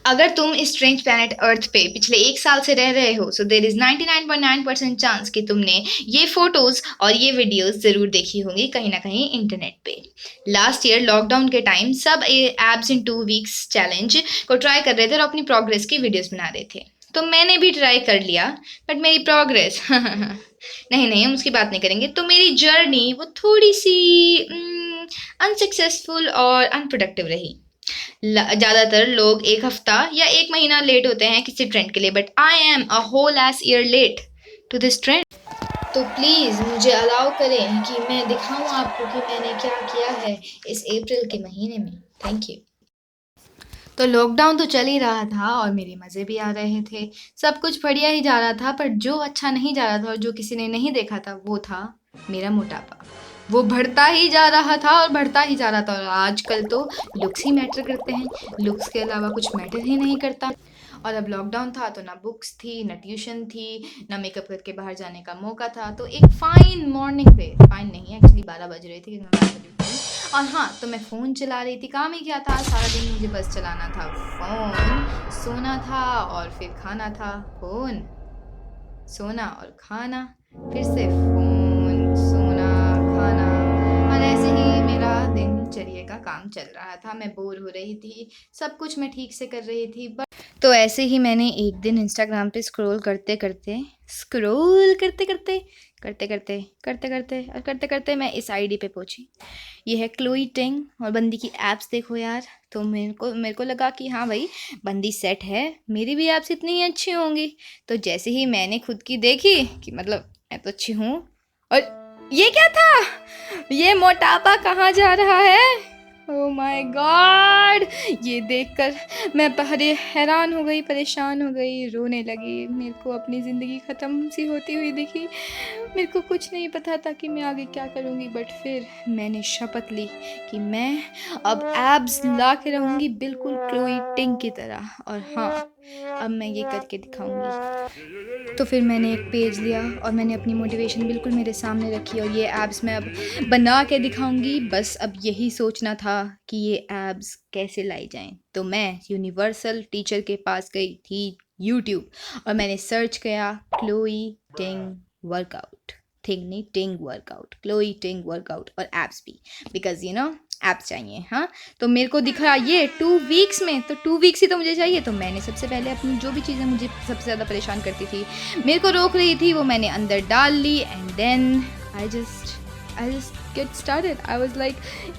अगर तुम इस स्ट्रेंज प्लैनेट अर्थ पे पिछले 1 साल से रह रहे हो, सो देर इज 99.9% चांस कि तुमने ये फोटोज और ये वीडियोस जरूर देखी होंगी कहीं ना कहीं इंटरनेट पे। लास्ट ईयर लॉकडाउन के टाइम सब एब्स इन 2 वीक्स चैलेंज को ट्राई कर रहे थे और अपनी प्रोग्रेस की वीडियोस बना रहे थे। तो मैंने भी ट्राई कर लिया, बट मेरी प्रोग्रेस नहीं नहीं, हम उसकी बात नहीं करेंगे। तो मेरी जर्नी वो थोड़ी सी अनसक्सेसफुल और अनप्रोडक्टिव रही। ज़्यादातर लोग 1 हफ्ता या 1 महीना लेट होते हैं किसी ट्रेंड के लिए, but I am a whole ass year late to this trend. तो प्लीज़ मुझे अलाउ करें कि मैं दिखाऊं आपको कि मैंने क्या किया है इस अप्रैल के महीने में। Thank you. तो लॉकडाउन तो चल ही रहा था और मेरे मज़े भी आ रहे थे, सब कुछ बढ़िया ही जा रहा था, पर जो अच्छा नहीं जा रहा था और जो किसी ने नहीं देखा था वो था मेरा मोटापा। वो बढ़ता ही जा रहा था और बढ़ता ही जा रहा था, और आजकल तो लुक्स ही मैटर करते हैं, लुक्स के अलावा कुछ मैटर ही नहीं करता। और अब लॉकडाउन था तो ना बुक्स थी, ना ट्यूशन थी, ना मेकअप करके बाहर जाने का मौका था। तो एक फाइन मॉर्निंग पे, फाइन नहीं एक्चुअली 12 बज रही थी क्योंकि मैं 12 बजे उठी। और हाँ, तो मैं फ़ोन चला रही थी, काम ही क्या था, सारा दिन मुझे बस चलाना था फ़ोन, सोना था और फिर खाना था। फ़ोन, सोना और खाना, फिर से फ़ोन, सोना, खाना, और ऐसे ही मेरा दिनचर्या का काम चल रहा था। मैं बोर हो रही थी, सब कुछ मैं ठीक से कर रही थी, बट तो ऐसे ही मैंने एक दिन इंस्टाग्राम पे स्क्रॉल करते करते मैं इस आईडी पे पहुंची। ये है क्लोई टेंग, और बंदी की एप्स देखो यार। तो मेरे को लगा कि हाँ भाई, बंदी सेट है, मेरी भी एप्स इतनी ही अच्छी होंगी। तो जैसे ही मैंने खुद की देखी कि मतलब मैं तो अच्छी हूँ, और ये क्या था, ये मोटापा कहाँ जा रहा है। ओह माय गॉड, ये देखकर मैं हैरान हो गई, परेशान हो गई, रोने लगी। मेरे को अपनी ज़िंदगी ख़त्म सी होती हुई दिखी। मेरे को कुछ नहीं पता था कि मैं आगे क्या करूँगी, बट फिर मैंने शपथ ली कि मैं अब एब्स ला के रहूँगी बिल्कुल क्लोई टिंग की तरह। और हाँ, अब मैं ये करके दिखाऊँगी। तो फिर मैंने एक पेज लिया और मैंने अपनी मोटिवेशन बिल्कुल मेरे सामने रखी, और ये एब्स मैं अब बना के दिखाऊँगी। बस अब यही सोचना था कि ये एब्स कैसे लाई जाएँ। तो मैं यूनिवर्सल टीचर के पास गई थी, यूट्यूब, और मैंने सर्च किया क्लोई टिंग वर्कआउट, थिंग नहीं, टिंग वर्कआउट, क्लोई टिंग वर्कआउट, और एब्स भी, बिकॉज एप्स चाहिए। हाँ, तो मेरे को दिख रहा ये 2 वीक्स में, तो 2 वीक्स ही तो मुझे चाहिए। तो मैंने सबसे पहले अपनी जो भी चीज़ें मुझे सबसे ज़्यादा परेशान करती थी, मेरे को रोक रही थी, वो मैंने अंदर डाल ली। And then I just get started. I was like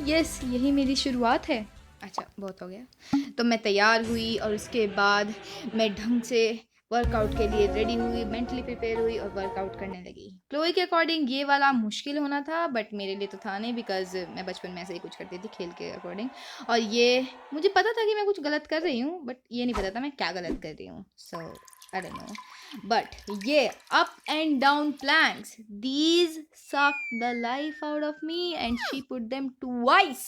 yes, यही मेरी शुरुआत है। अच्छा, बहुत हो गया। तो मैं तैयार हुई और उसके बाद मैं ढंग से वर्कआउट के लिए रेडी हुई, मेंटली प्रिपेयर हुई और वर्कआउट करने लगी। क्लोई के अकॉर्डिंग ये वाला मुश्किल होना था, बट मेरे लिए तो था नहीं, बिकॉज मैं बचपन में ऐसे ही कुछ करती थी खेल के अकॉर्डिंग। और ये मुझे पता था कि मैं कुछ गलत कर रही हूँ, बट ये नहीं पता था मैं क्या गलत कर रही हूँ। So I don't know, but ये up and down planks, these suck the life out of me and she put them twice,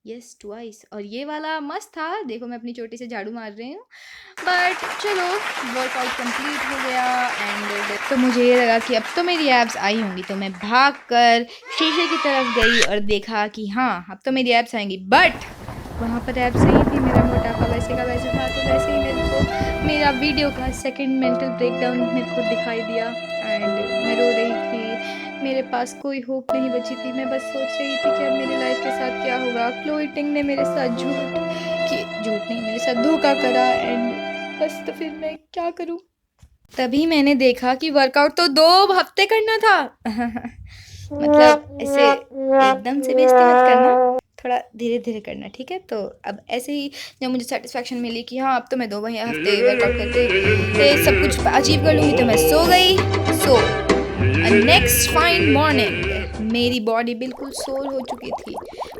yes twice. और ये वाला मस्त था, देखो मैं अपनी चोटी से झाड़ू मार रही हूँ। बट चलो, वर्कआउट कंप्लीट हो गया। एंड तो मुझे ये लगा कि अब तो मेरी एब्स आई होंगी, तो मैं भाग कर शीशे की तरफ गई और देखा कि हाँ, अब तो मेरी एब्स आएंगी। बट वहाँ पर एब्स नहीं थी, मेरा मोटापा वैसे का वैसे था। तो वैसे ही मेरे को मेरा वीडियो का सेकंड मेंटल ब्रेकडाउन मेरे को दिखाई दिया, एंड मैं रो रही थी। मेरे पास कोई होप नहीं बची थी। मैं बस सोच रही थी कि अब मेरी लाइफ के साथ क्या होगा। क्लोई टिंग ने मेरे साथ झूठ नहीं, मेरे साथ धोखा करा, एंड बस तो फिर मैं क्या करूं। तभी मैंने देखा कि वर्कआउट तो 2 हफ्ते करना था। मतलब ऐसे एकदम से बेइज्जती मत करना, थोड़ा धीरे धीरे करना, ठीक है। तो अब ऐसे ही जब मुझे सेटिस्फेक्शन मिली कि हाँ, अब तो मैं 2 हफ्ते वर्कआउट करके सब कुछ अचीव कर लूँगी, तो मैं सो गई। सो नेक्स्ट फाइन मॉर्निंग मेरी बॉडी बिल्कुल सोर हो चुकी थी,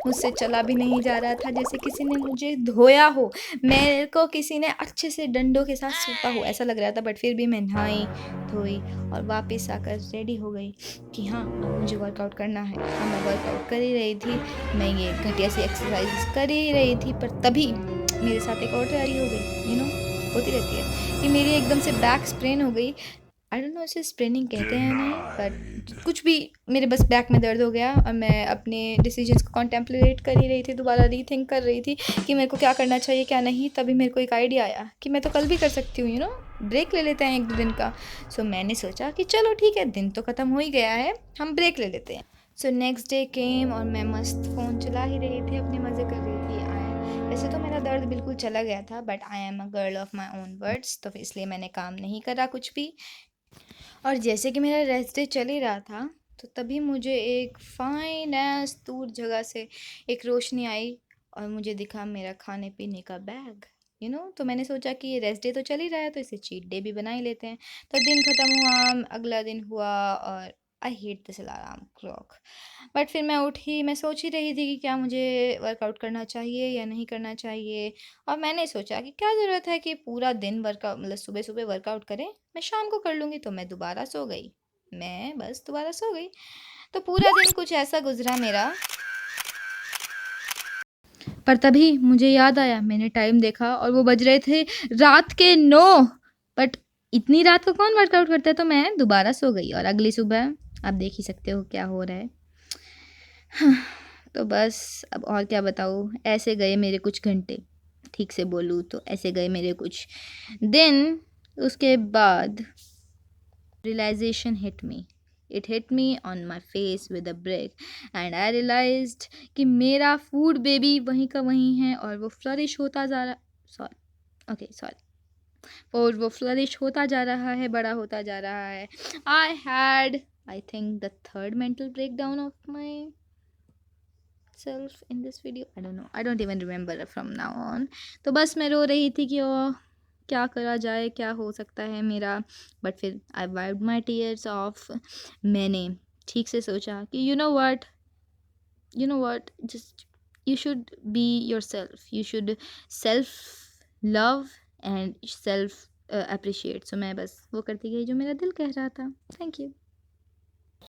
मुझसे चला भी नहीं जा रहा था, जैसे किसी ने मुझे धोया हो, मेरे को किसी ने अच्छे से डंडों के साथ सूता हो, ऐसा लग रहा था। बट फिर भी मैं नहाई धोई और वापस आकर रेडी हो गई कि हाँ, अब मुझे वर्कआउट करना है। हाँ, मैं वर्कआउट कर ही रही थी, मैं ये घटिया सी एक्सरसाइज कर ही रही थी, पर तभी मेरे साथ एक और तैयारी हो गई, होती रहती है कि मेरी एकदम से बैक स्प्रेन हो गई। आई डोंट नो इसे स्प्रेनिंग कहते हैं या नहीं, बट कुछ भी, मेरे बस बैक में दर्द हो गया और मैं अपने डिसीजंस को कॉन्टेम्पलेट कर ही रही थी, दोबारा रीथिंक कर रही थी कि मेरे को क्या करना चाहिए क्या नहीं। तभी मेरे को एक आइडिया आया कि मैं तो कल भी कर सकती हूँ, ब्रेक ले लेते हैं 1-2 दिन का। सो मैंने सोचा कि चलो ठीक है, दिन तो ख़त्म हो ही गया है, हम ब्रेक ले लेते हैं। सो नेक्स्ट डे केम और मैं मस्त फ़ोन चला ही रही थी, अपने मज़े कर रही थी। वैसे तो मेरा दर्द बिल्कुल चला गया था, but I am a girl of my own words, तो फिर इसलिए मैंने काम नहीं करा कुछ भी। और जैसे कि मेरा रेस्ट डे चल ही रहा था, तो तभी मुझे एक फाइन एस दूर जगह से एक रोशनी आई और मुझे दिखा मेरा खाने पीने का बैग। तो मैंने सोचा कि ये रेस्ट डे तो चल ही रहा है, तो इसे चीट डे भी बना ही लेते हैं। तो दिन ख़त्म हुआ, अगला दिन हुआ, और I hate this alarm clock. But फिर मैं उठी, मैं सोच ही रही थी कि क्या मुझे वर्कआउट करना चाहिए या नहीं करना चाहिए। और मैंने सोचा कि क्या ज़रूरत है कि पूरा दिन वर्कआउट, मतलब सुबह सुबह वर्कआउट करें, मैं शाम को कर लूँगी। तो मैं दोबारा सो गई, मैं बस दोबारा सो गई। तो पूरा दिन कुछ ऐसा गुजरा मेरा। पर तभी मुझे याद आया, मैंने टाइम देखा और वो बज रहे थे रात के 9। बट इतनी रात को कौन वर्कआउट करता है, तो मैं दोबारा सो गई और अगली सुबह आप देख ही सकते हो क्या हो रहा है। तो बस अब और क्या बताऊँ, ऐसे गए मेरे कुछ घंटे, ठीक से बोलूँ तो ऐसे गए मेरे कुछ दिन। उसके बाद realization hit me. It hit me on my face with a brick and I realized कि मेरा फूड बेबी वहीं का वहीं है और वो फ्लरिश होता जा रहा, सॉरी, और वो फ्लरिश होता जा रहा है, बड़ा होता जा रहा है। I had, I think, the third mental breakdown of my self in this video. I don't know, I don't even remember from now on. तो बस मैं रो रही थी कि ओ क्या करा जाए, क्या हो सकता है मेरा। बट फिर I wiped my tears off. मैंने ठीक से सोचा कि you know what, just you should be your self, you should self love and self appreciate. So मैं बस वो करती गई जो मेरा दिल कह रहा था। Thank you.